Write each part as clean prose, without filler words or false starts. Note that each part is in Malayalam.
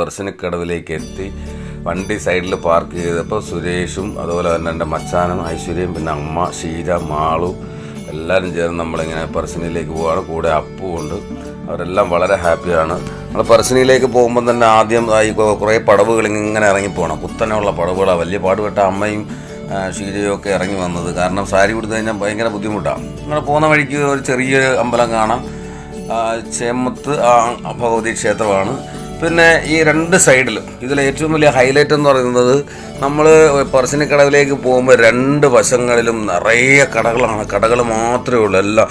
പെർശിനിക്കടവിലേക്ക് എത്തി. വണ്ടി സൈഡിൽ പാർക്ക് ചെയ്തപ്പോൾ സുരേഷും അതുപോലെ തന്നെ എൻ്റെ മച്ചാനും ഐശ്വര്യയും പിന്നെ അമ്മ ഷീജ മാളു എല്ലാവരും ചേർന്ന് നമ്മളിങ്ങനെ പെർശിനിയിലേക്ക് പോവുകയാണ്. കൂടെ അപ്പുണ്ട്. അവരെല്ലാം വളരെ ഹാപ്പിയാണ്. നമ്മൾ പെർശിനിയിലേക്ക് പോകുമ്പോൾ തന്നെ ആദ്യം ഈ കുറേ പടവുകൾ ഇങ്ങനെ ഇറങ്ങിപ്പോകണം. കുത്തനെയുള്ള പടവുകളാണ്. വലിയ പാടുപെട്ട അമ്മയും ഷീജയും ഒക്കെ ഇറങ്ങി വന്നത്. കാരണം സാരി കൊടുത്തു കഴിഞ്ഞാൽ ഭയങ്കര ബുദ്ധിമുട്ടാണ്. അങ്ങനെ പോകുന്ന വഴിക്ക് ഒരു ചെറിയ അമ്പലം കാണാം. ചേമത്ത് ഭഗവതി ക്ഷേത്രമാണ്. പിന്നെ ഈ രണ്ട് സൈഡിലും ഇതിൽ ഏറ്റവും വലിയ ഹൈലൈറ്റ് എന്ന് പറയുന്നത് നമ്മൾ പെർശിനിക്കടവിലേക്ക് പോകുമ്പോൾ രണ്ട് വശങ്ങളിലും നിറയെ കടകളാണ്. കടകൾ മാത്രമേ ഉള്ളൂ. എല്ലാം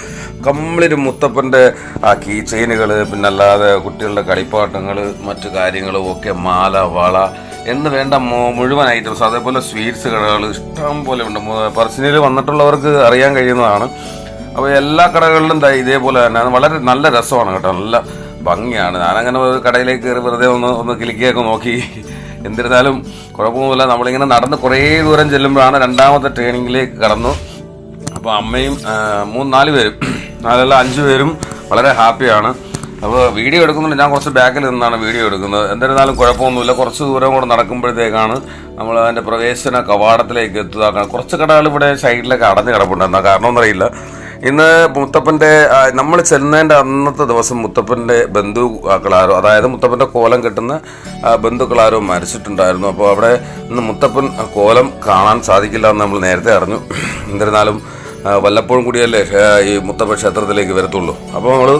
കംപ്ലീറ്റ് മുത്തപ്പൻ്റെ കീ ചെയിനുകൾ, പിന്നെ അല്ലാതെ കുട്ടികളുടെ കളിപ്പാട്ടങ്ങൾ, മറ്റു കാര്യങ്ങളും ഒക്കെ, മാല വള എന്ന് വേണ്ട മുഴുവൻ ഐറ്റംസ്. അതേപോലെ സ്വീറ്റ്സ് കടകൾ ഇഷ്ടം പോലെ ഉണ്ട്. പെർശിനിയിൽ വന്നിട്ടുള്ളവർക്ക് അറിയാൻ കഴിയുന്നതാണ്. അപ്പോൾ എല്ലാ കടകളിലും ഇതേപോലെ തന്നെ വളരെ നല്ല രസമാണ് കേട്ടോ. നല്ല ഭംഗിയാണ്. ഞാനങ്ങനെ ഒരു കടയിലേക്ക് കയറി വെറുതെ ഒന്ന് കിളിക്കൊക്കെ നോക്കി. എന്നിരുന്നാലും കുഴപ്പമൊന്നുമില്ല. നമ്മളിങ്ങനെ നടന്ന് കുറേ ദൂരം ചെല്ലുമ്പോഴാണ് രണ്ടാമത്തെ ട്രെയിനിങ്ങിലേക്ക് കടന്നു. അപ്പോൾ അമ്മയും 3-4 പേരും, 5 പേരും വളരെ ഹാപ്പിയാണ്. അപ്പോൾ വീഡിയോ എടുക്കുന്നുണ്ട്. ഞാൻ കുറച്ച് ബാക്കിൽ നിന്നാണ് വീഡിയോ എടുക്കുന്നത്. എന്നിരുന്നാലും കുഴപ്പമൊന്നുമില്ല. കുറച്ച് ദൂരം കൂടെ നടക്കുമ്പോഴത്തേക്കാണ് നമ്മൾ അതിൻ്റെ പ്രവേശന കവാടത്തിലേക്ക് എത്തുക. കുറച്ച് കടകൾ ഇവിടെ സൈഡിലൊക്കെ അടഞ്ഞു കിടപ്പുണ്ട്. എന്താ കാരണമെന്നറിയില്ല. ഇന്ന് മുത്തപ്പൻ്റെ നമ്മൾ ചെന്നതിൻ്റെ അന്നത്തെ ദിവസം മുത്തപ്പൻ്റെ ബന്ധുക്കളാരോ, അതായത് മുത്തപ്പൻ്റെ കോലം കെട്ടുന്ന ബന്ധുക്കളാരോ മരിച്ചിട്ടുണ്ടായിരുന്നു. അപ്പോൾ അവിടെ ഇന്ന് മുത്തപ്പൻ കോലം കാണാൻ സാധിക്കില്ല എന്ന് നമ്മൾ നേരത്തെ അറിഞ്ഞു. എന്നിരുന്നാലും വല്ലപ്പോഴും കൂടിയല്ലേ ഈ മുത്തപ്പൻ ക്ഷേത്രത്തിലേക്ക് വരത്തുള്ളൂ. അപ്പോൾ നമ്മൾ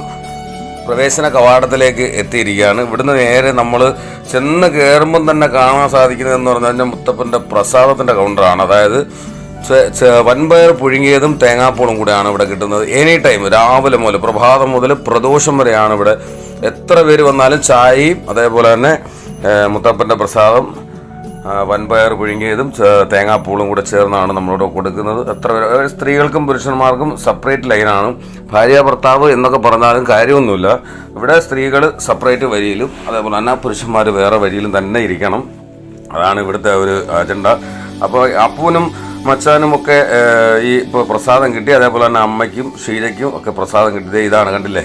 പ്രവേശന കവാടത്തിലേക്ക് എത്തിയിരിക്കുകയാണ്. ഇവിടുന്ന് നേരെ നമ്മൾ ചെന്ന് കയറുമ്പം തന്നെ കാണാൻ സാധിക്കുന്നതെന്ന് പറഞ്ഞു കഴിഞ്ഞാൽ മുത്തപ്പൻ്റെ പ്രസാദത്തിൻ്റെ കൗണ്ടറാണ്. അതായത് വൻപയർ പുഴുങ്ങിയതും തേങ്ങാപ്പൂളും കൂടെയാണ് ഇവിടെ കിട്ടുന്നത്. എനി ടൈം രാവിലെ മുതൽ പ്രഭാതം മുതൽ പ്രദോഷം വരെയാണ് ഇവിടെ. എത്ര പേര് വന്നാലും ചായയും അതേപോലെ തന്നെ മുത്തപ്പൻ്റെ പ്രസാദം വൻപയർ പുഴുങ്ങിയതും തേങ്ങാപ്പൂളും കൂടെ ചേർന്നാണ് നമ്മളോട് കൊടുക്കുന്നത്. എത്ര പേര്, സ്ത്രീകൾക്കും പുരുഷന്മാർക്കും സെപ്പറേറ്റ് ലൈനാണ്. ഭാര്യ ഭർത്താവ് എന്നൊക്കെ പറഞ്ഞാലും കാര്യമൊന്നുമില്ല. ഇവിടെ സ്ത്രീകൾ സെപ്പറേറ്റ് വരിയിലും അതേപോലെ തന്നെ പുരുഷന്മാർ വേറെ വരിയിലും തന്നെ ഇരിക്കണം. അതാണ് ഇവിടുത്തെ ഒരു അജണ്ട. അപ്പോൾ അപ്പൂനും മച്ചാനും ഒക്കെ ഈ ഇപ്പോൾ പ്രസാദം കിട്ടി. അതേപോലെ തന്നെ അമ്മയ്ക്കും ഷീജയ്ക്കും ഒക്കെ പ്രസാദം കിട്ടിയത് ഇതാണ്, കണ്ടില്ലേ.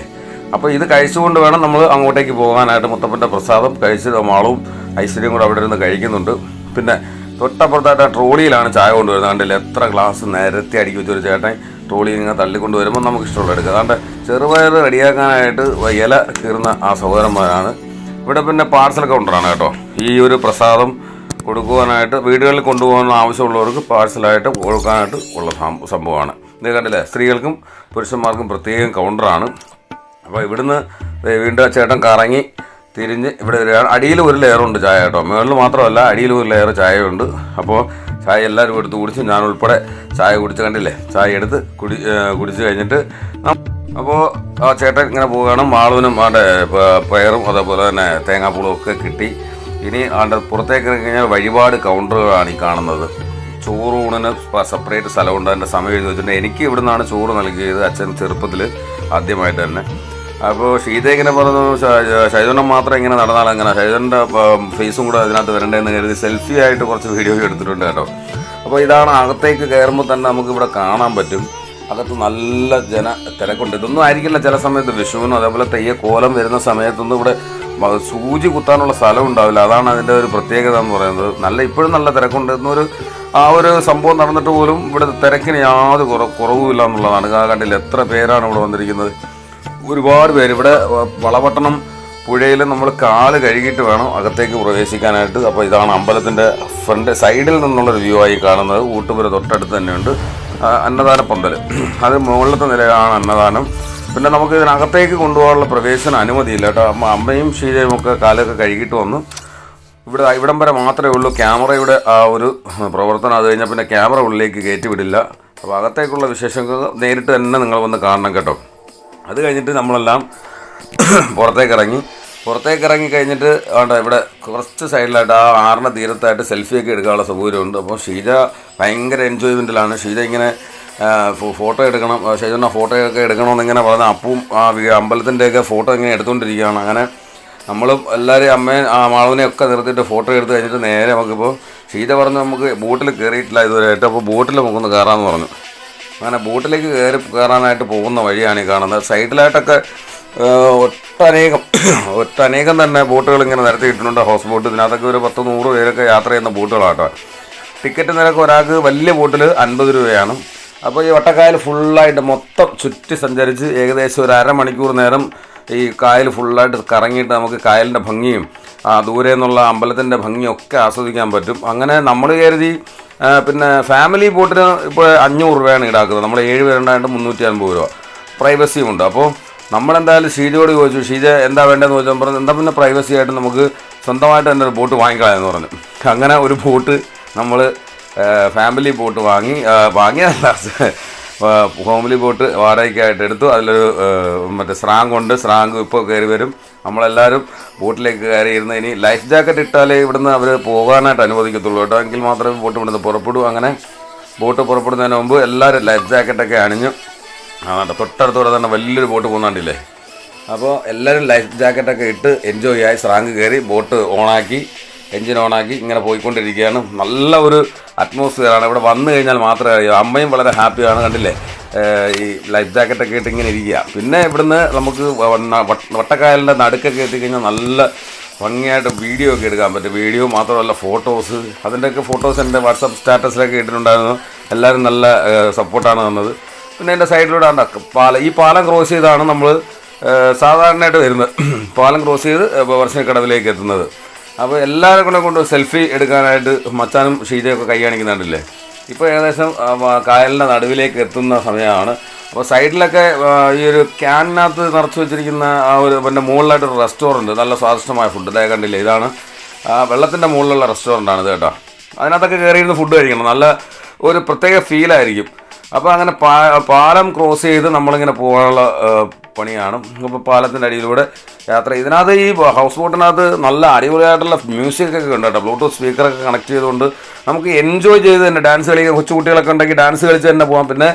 അപ്പോൾ ഇത് കഴിച്ചുകൊണ്ട് വേണം നമ്മൾ അങ്ങോട്ടേക്ക് പോകാനായിട്ട്. മുത്തപ്പൻ്റെ പ്രസാദം കഴിച്ച് മാളവും ഐശ്വര്യം കൂടെ അവിടെ ഇരുന്ന് കഴിക്കുന്നുണ്ട്. പിന്നെ തൊട്ടപ്പുറത്തായിട്ട് ആ ട്രോളിയിലാണ് ചായ കൊണ്ടുവരുന്നത്. കണ്ടില്ലേ, എത്ര ഗ്ലാസ് നേരത്തെ അടുക്കി വെച്ചൊരു ചേട്ടൻ ട്രോളി ഇങ്ങനെ തള്ളിക്കൊണ്ട് വരുമ്പോൾ നമുക്ക് ഇഷ്ടമുള്ള എടുക്കുക. അതുകൊണ്ട് ചെറുപയർ റെഡിയാക്കാനായിട്ട് ഇല കീറുന്ന ആ സഹോദരന്മാരാണ്. ഇവിടെ പിന്നെ പാഴ്സൽ കൗണ്ടറാണ് കേട്ടോ. ഈ ഒരു പ്രസാദം കൊടുക്കുവാനായിട്ട് വീടുകളിൽ കൊണ്ടുപോകാൻ ആവശ്യമുള്ളവർക്ക് പാഴ്സലായിട്ട് കൊടുക്കാനായിട്ട് ഉള്ള സംഭവമാണ്. ഇത് കണ്ടില്ലേ, സ്ത്രീകൾക്കും പുരുഷന്മാർക്കും പ്രത്യേകം കൗണ്ടറാണ്. അപ്പോൾ ഇവിടുന്ന് വീണ്ടും ചേട്ടൻ കറങ്ങി തിരിഞ്ഞ് ഇവിടെ വരികയാണ്. അടിയിൽ ഒരു ലെയറുണ്ട് ചായ കേട്ടോ. മുകളിൽ മാത്രമല്ല, അടിയിൽ ഒരു ലെയർ ചായയുണ്ട്. അപ്പോൾ ചായ എല്ലാവരും എടുത്ത് കുടിച്ച്, ഞാൻ ഉൾപ്പെടെ ചായ കുടിച്ച്, കണ്ടില്ലേ, ചായ എടുത്ത് കുടിച്ച് കഴിഞ്ഞിട്ട് അപ്പോൾ ആ ചേട്ടൻ ഇങ്ങനെ പോവുകയാണ്. മാളുവിനും ആടെ പയറും അതേപോലെ തന്നെ തേങ്ങാപ്പൂളും ഒക്കെ കിട്ടി. ഇനി ആണ്ട് പുറത്തേക്ക് ഇറങ്ങി കഴിഞ്ഞാൽ വഴിപാട് കൗണ്ടറുകളാണ് ഈ കാണുന്നത്. ചോറൂണിന് സെപ്പറേറ്റ് സ്ഥലമുണ്ട്. അതിൻ്റെ സമയം എഴുതി വെച്ചിട്ടുണ്ട്. എനിക്ക് ഇവിടെ നിന്നാണ് ചോറ് നൽകിയത് അച്ഛൻ ചെറുപ്പത്തിൽ ആദ്യമായിട്ട് തന്നെ. അപ്പോൾ ഷീത ഇങ്ങനെ പറഞ്ഞു, ഷൈജോനം മാത്രം ഇങ്ങനെ നടന്നാൽ അങ്ങനെ, ഷൈജോൻ്റെ ഫേസും കൂടെ അതിനകത്ത് വരണ്ടേന്ന് കരുതി സെൽഫി ആയിട്ട് കുറച്ച് വീഡിയോ എടുത്തിട്ടുണ്ട് കേട്ടോ. അപ്പോൾ ഇതാണ് അകത്തേക്ക് കയറുമ്പോൾ തന്നെ നമുക്കിവിടെ കാണാൻ പറ്റും. അകത്ത് നല്ല തിരക്കുണ്ട്. ഇതൊന്നും ആയിരിക്കില്ല ചില സമയത്ത് വിഷുവിനും അതേപോലെ തെയ്യക്കോലം വരുന്ന സമയത്തൊന്നും ഇവിടെ സൂചി കുത്താനുള്ള സ്ഥലം ഉണ്ടാവില്ല. അതാണ് അതിൻ്റെ ഒരു പ്രത്യേകത എന്ന് പറയുന്നത്. ഇപ്പോഴും നല്ല തിരക്കുണ്ട്. എന്നൊരു ആ ഒരു സംഭവം നടന്നിട്ട് പോലും ഇവിടെ തിരക്കിന് യാതൊരു കുറവുമില്ല എന്നുള്ളതാണ്. കണ്ടില്ല എത്ര പേരാണ് ഇവിടെ വന്നിരിക്കുന്നത്. ഒരുപാട് പേര്. ഇവിടെ വളപട്ടണം പുഴയിൽ നമ്മൾ കാല് കഴുകിയിട്ട് വേണം അകത്തേക്ക് പ്രവേശിക്കാനായിട്ട്. അപ്പോൾ ഇതാണ് അമ്പലത്തിൻ്റെ ഫ്രണ്ട് സൈഡിൽ നിന്നുള്ളൊരു വ്യൂ ആയി കാണുന്നത്. ഊട്ടുപുര തൊട്ടടുത്ത് തന്നെയുണ്ട് അന്നദാന പന്തൽ. അത് മുകളിലത്തെ നിലയാണ് അന്നദാനം. പിന്നെ നമുക്ക് ഇതിനകത്തേക്ക് കൊണ്ടുപോകാനുള്ള പ്രവേശന അനുമതിയില്ല കേട്ടോ. അമ്മയും ഷീജയും ഒക്കെ കാലൊക്കെ കഴുകിയിട്ട് വന്നു. ഇവിടം വരെ മാത്രമേ ഉള്ളൂ ക്യാമറയുടെ ആ ഒരു പ്രവർത്തനം. അത് കഴിഞ്ഞാൽ പിന്നെ ക്യാമറ ഉള്ളിലേക്ക് കയറ്റി വിടില്ല. അപ്പോൾ അകത്തേക്കുള്ള വിശേഷങ്ങൾ നേരിട്ട് തന്നെ നിങ്ങൾ വന്ന് കാണണം കേട്ടോ. അത് കഴിഞ്ഞിട്ട് നമ്മളെല്ലാം പുറത്തേക്ക് ഇറങ്ങി കഴിഞ്ഞിട്ട് ഇവിടെ കുറച്ച് സൈഡിലായിട്ട് ആ ആറിൻ്റെ തീരത്തായിട്ട് സെൽഫിയൊക്കെ എടുക്കാനുള്ള സൗകര്യമുണ്ട്. അപ്പോൾ ഷീജ ഭയങ്കര എൻജോയ്മെൻറ്റിലാണ്. ഷീജ ഇങ്ങനെ ഫോട്ടോ എടുക്കണം, ഷൈജോന ഫോട്ടോയൊക്കെ എടുക്കണമെന്നിങ്ങനെ പറഞ്ഞ അപ്പവും ആ അമ്പലത്തിൻ്റെയൊക്കെ ഫോട്ടോ ഇങ്ങനെ എടുത്തുകൊണ്ടിരിക്കുകയാണ്. അങ്ങനെ നമ്മളും എല്ലാവരെയും അമ്മയും മാളവിനെയൊക്കെ നിർത്തിയിട്ട് ഫോട്ടോ എടുത്ത് കഴിഞ്ഞിട്ട് നേരെ നമുക്കിപ്പോൾ ഷീജ പറഞ്ഞു നമുക്ക് ബോട്ടിൽ കയറിയിട്ടില്ല ഇതുവരെയായിട്ട്. അപ്പോൾ ബോട്ടിൽ നമുക്കൊന്ന് കയറാമെന്ന് പറഞ്ഞു. അങ്ങനെ ബോട്ടിലേക്ക് കയറാനായിട്ട് പോകുന്ന വഴിയാണ് ഈ കാണുന്നത്. സൈഡിലായിട്ടൊക്കെ ഒട്ടനേകം തന്നെ ബോട്ടുകൾ ഇങ്ങനെ നിരത്തിയിട്ടുണ്ട്. ഹൗസ് ബോട്ട്, ഇതിനകത്തൊക്കെ ഒരു 10-100 പേരൊക്കെ യാത്ര ചെയ്യുന്ന ബോട്ടുകളാട്ടോ. ടിക്കറ്റ് നിരക്ക് ഒരാൾക്ക് വലിയ ബോട്ടിൽ 50 രൂപയാണ്. അപ്പോൾ ഈ വട്ടക്കായൽ ഫുള്ളായിട്ട് മൊത്തം ചുറ്റി സഞ്ചരിച്ച് ഏകദേശം ഒരു അരമണിക്കൂർ നേരം ഈ കായൽ ഫുള്ളായിട്ട് കറങ്ങിയിട്ട് നമുക്ക് കായലിൻ്റെ ഭംഗിയും ദൂരെ നിന്നുള്ള അമ്പലത്തിൻ്റെ ഭംഗിയൊക്കെ ആസ്വദിക്കാൻ പറ്റും. അങ്ങനെ നമ്മൾ കരുതി പിന്നെ ഫാമിലി ബോട്ടിന് ഇപ്പോൾ 500 രൂപയാണ് ഈടാക്കുന്നത്. നമ്മൾ 7 പേരുണ്ടായിട്ട് 350 രൂപ. പ്രൈവസിയും ഉണ്ട്. അപ്പോൾ നമ്മളെന്തായാലും ഷീജയോട് ചോദിച്ചു, ഷീജ എന്താ വേണ്ടതെന്ന് ചോദിച്ചാൽ പറഞ്ഞു എന്താ പിന്നെ പ്രൈവസി ആയിട്ട് നമുക്ക് സ്വന്തമായിട്ട് തന്നെ ഒരു ബോട്ട് വാങ്ങിക്കളയെന്ന് പറഞ്ഞു. അങ്ങനെ ഒരു ബോട്ട് നമ്മൾ ഫാമിലി ബോട്ട് വാങ്ങിയതല്ല, ഫാമിലി ബോട്ട് വാടകയ്ക്കായിട്ട് എടുത്തു. അതിലൊരു മറ്റേ സ്രാങ്ക് ഇപ്പോൾ കയറി വരും. നമ്മളെല്ലാവരും ബോട്ടിലേക്ക് കയറി ഇരുന്ന് ഇനി ലൈഫ് ജാക്കറ്റ് ഇട്ടാലേ ഇവിടുന്ന് അവർ പോകാനായിട്ട് അനുവദിക്കത്തുള്ളൂ കേട്ടോ, എങ്കിൽ മാത്രമേ ബോട്ട് ഇവിടുന്ന് പുറപ്പെടൂ. അങ്ങനെ ബോട്ട് പുറപ്പെടുന്നതിന് മുമ്പ് എല്ലാവരും ലൈഫ് ജാക്കറ്റൊക്കെ അണിഞ്ഞു. തൊട്ടടുത്തോടെ തന്നെ വലിയൊരു ബോട്ട് പോകുന്നുണ്ടില്ലേ. അപ്പോൾ എല്ലാവരും ലൈഫ് ജാക്കറ്റൊക്കെ ഇട്ട് എൻജോയ് ആയി സ്രാങ്ക് കയറി ബോട്ട് ഓണാക്കി എൻജിൻ ഓണാക്കി ഇങ്ങനെ പോയിക്കൊണ്ടിരിക്കുകയാണ്. നല്ല ഒരു അറ്റ്മോസ്ഫിയറാണ്. ഇവിടെ വന്നു കഴിഞ്ഞാൽ മാത്രമേ അറിയൂ. അമ്മയും വളരെ ഹാപ്പിയാണ്, കണ്ടില്ലേ, ഈ ലൈഫ് ജാക്കറ്റൊക്കെ ഇട്ട് ഇങ്ങനെ ഇരിക്കുക. പിന്നെ ഇവിടുന്ന് നമുക്ക് വട്ടക്കായലിൻ്റെ നടുക്കൊക്കെ എത്തിക്കഴിഞ്ഞാൽ നല്ല ഭംഗിയായിട്ട് വീഡിയോ ഒക്കെ എടുക്കാൻ പറ്റും. വീഡിയോ മാത്രമല്ല ഫോട്ടോസ്, അതിൻ്റെയൊക്കെ ഫോട്ടോസ് എൻ്റെ വാട്സപ്പ് സ്റ്റാറ്റസിലൊക്കെ ഇട്ടിട്ടുണ്ടായിരുന്നു. എല്ലാവരും നല്ല സപ്പോർട്ടാണ് തന്നത്. പിന്നെ എൻ്റെ സൈഡിലൂടെ ഈ പാലം ക്രോസ് ചെയ്താണ് നമ്മൾ സാധാരണയായിട്ട് വരുന്നത്. പാലം ക്രോസ് ചെയ്ത് വർഷക്കടവിലേക്ക് എത്തുന്നത്. അപ്പോൾ എല്ലാവരും കൊണ്ട് സെൽഫി എടുക്കാനായിട്ട് മച്ചാനും ഷീജയൊക്കെ കൈ കാണിക്കുന്നുണ്ടല്ലേ. ഇപ്പോൾ ഏകദേശം കായലിൻ്റെ നടുവിലേക്ക് എത്തുന്ന സമയമാണ്. അപ്പോൾ സൈഡിലൊക്കെ ഈ ഒരു ക്യാനിനകത്ത് നിറച്ച് വെച്ചിരിക്കുന്ന ആ ഒരു പിന്നെ മുകളിലായിട്ടൊരു റെസ്റ്റോറൻറ്റ്, നല്ല സ്വാദിഷ്ടമായ ഫുഡ് ഇതേ കണ്ടില്ലേ. ഇതാണ് വെള്ളത്തിൻ്റെ മുകളിലുള്ള റെസ്റ്റോറൻ്റാണ് ഇത് കേട്ടോ. അതിനകത്തൊക്കെ കയറിയിരുന്ന് ഫുഡ് കഴിക്കണം, നല്ല ഒരു പ്രത്യേക ഫീലായിരിക്കും. അപ്പോൾ അങ്ങനെ പാലം ക്രോസ് ചെയ്ത് നമ്മളിങ്ങനെ പോകാനുള്ള പണിയാണ്. അപ്പോൾ പാലത്തിൻ്റെ അടിയിലൂടെ യാത്ര. ഇതിനകത്ത് ഈ ഹൗസ് ബോട്ടിനകത്ത് നല്ല അടിപൊളിയായിട്ടുള്ള മ്യൂസിക്കൊക്കെ ഉണ്ട് കേട്ടോ. ബ്ലൂടൂത്ത് സ്പീക്കറൊക്കെ കണക്ട് ചെയ്തുകൊണ്ട് നമുക്ക് എൻജോയ് ചെയ്ത് തന്നെ ഡാൻസ് കളിക്കാൻ, കൊച്ചുകുട്ടികളൊക്കെ ഉണ്ടെങ്കിൽ ഡാൻസ് കളിച്ച് തന്നെ പോകാം. പിന്നെ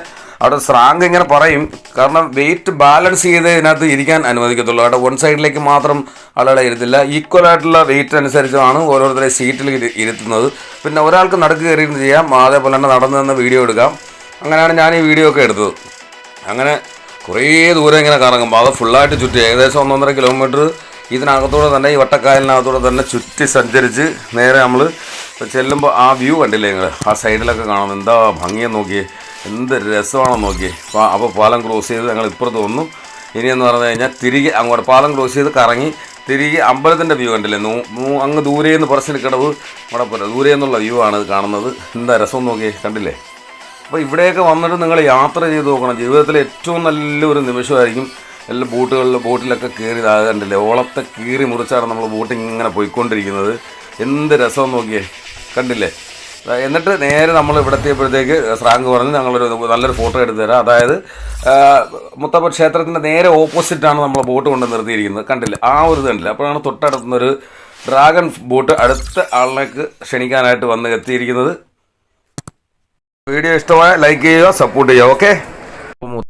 അവിടെ സ്രാങ്ക് ഇങ്ങനെ പറയും, കാരണം വെയിറ്റ് ബാലൻസ് ചെയ്ത് ഇതിനകത്ത് ഇരിക്കാൻ അനുവദിക്കത്തുള്ളൂ. അവിടെ വൺ സൈഡിലേക്ക് മാത്രം ആളുകളെ ഇരുത്തില്ല, ഈക്വലായിട്ടുള്ള വെയിറ്റ് അനുസരിച്ചാണ് ഓരോരുത്തരെ സീറ്റിൽ ഇരുത്തുന്നത്. പിന്നെ ഒരാൾക്ക് നടുക്ക് കയറിയിരുന്ന് ചെയ്യാം, അതേപോലെ തന്നെ നടന്നു നിന്ന് വീഡിയോ എടുക്കാം. അങ്ങനെയാണ് ഞാൻ ഈ വീഡിയോ ഒക്കെ എടുത്തത്. അങ്ങനെ കുറേ ദൂരം ഇങ്ങനെ കറങ്ങുമ്പോൾ അത് ഫുള്ളായിട്ട് ചുറ്റി ഏകദേശം 1.5 കിലോമീറ്റർ ഇതിനകത്തൂടെ തന്നെ, ഈ വട്ടക്കായലിനകത്തൂടെ തന്നെ ചുറ്റി സഞ്ചരിച്ച് നേരെ നമ്മൾ ചെല്ലുമ്പോൾ ആ വ്യൂ കണ്ടില്ലേ നിങ്ങൾ, ആ സൈഡിലൊക്കെ കാണുന്നത് എന്താ ഭംഗിയെന്ന് നോക്കിയേ, എന്ത് രസമാണെന്ന് നോക്കിയേ. അപ്പോൾ പാലം ക്രോസ് ചെയ്ത് ഞങ്ങൾ ഇപ്പുറത്ത് വന്നു. ഇനിയെന്ന് പറഞ്ഞു കഴിഞ്ഞാൽ തിരികെ അങ്ങോട്ട് പാലം ക്രോസ് ചെയ്ത് കറങ്ങി തിരികെ അമ്പലത്തിൻ്റെ വ്യൂ കണ്ടില്ലേ, അങ്ങ് ദൂരേന്ന് പറശ്ശിനിക്കടവ് അവിടെ ദൂരെ നിന്നുള്ള വ്യൂ ആണ് ഇത് കാണുന്നത്. എന്താ രസം നോക്കിയേ, കണ്ടില്ലേ. അപ്പോൾ ഇവിടെയൊക്കെ വന്നിട്ട് നിങ്ങൾ യാത്ര ചെയ്ത് നോക്കണം. ജീവിതത്തിലെ ഏറ്റവും നല്ലൊരു നിമിഷമായിരിക്കും. എല്ലാ ബോട്ടിലൊക്കെ കയറി കണ്ടില്ലേ, ഓളത്തെ കീറി മുറിച്ചാണ് നമ്മൾ ബോട്ട് ഇങ്ങനെ പോയിക്കൊണ്ടിരിക്കുന്നത്. എന്ത് രസം നോക്കിയേ, കണ്ടില്ലേ. എന്നിട്ട് നേരെ നമ്മൾ ഇവിടെ എത്തിയപ്പോഴത്തേക്ക് സ്രാങ്ക് പറഞ്ഞ് ഞങ്ങളൊരു നല്ലൊരു ഫോട്ടോ എടുത്തു തരാം. അതായത് മുത്തപ്പ ക്ഷേത്രത്തിൻ്റെ നേരെ ഓപ്പോസിറ്റാണ് നമ്മൾ ബോട്ട് കൊണ്ട് നിർത്തിയിരിക്കുന്നത്, കണ്ടില്ലേ. ആ ഒരു ഇത് കണ്ടില്ല. അപ്പോഴാണ് തൊട്ടടുത്തുനിന്നൊരു ഡ്രാഗൺ ബോട്ട് അടുത്ത ആളിലേക്ക് ക്ഷണിക്കാനായിട്ട് വന്ന് എത്തിയിരിക്കുന്നത്. വീഡിയോ ഇഷ്ടമായ ലൈക്ക് ചെയ്യുക, സപ്പോർട്ട് ചെയ്യുക. ഓക്കെ.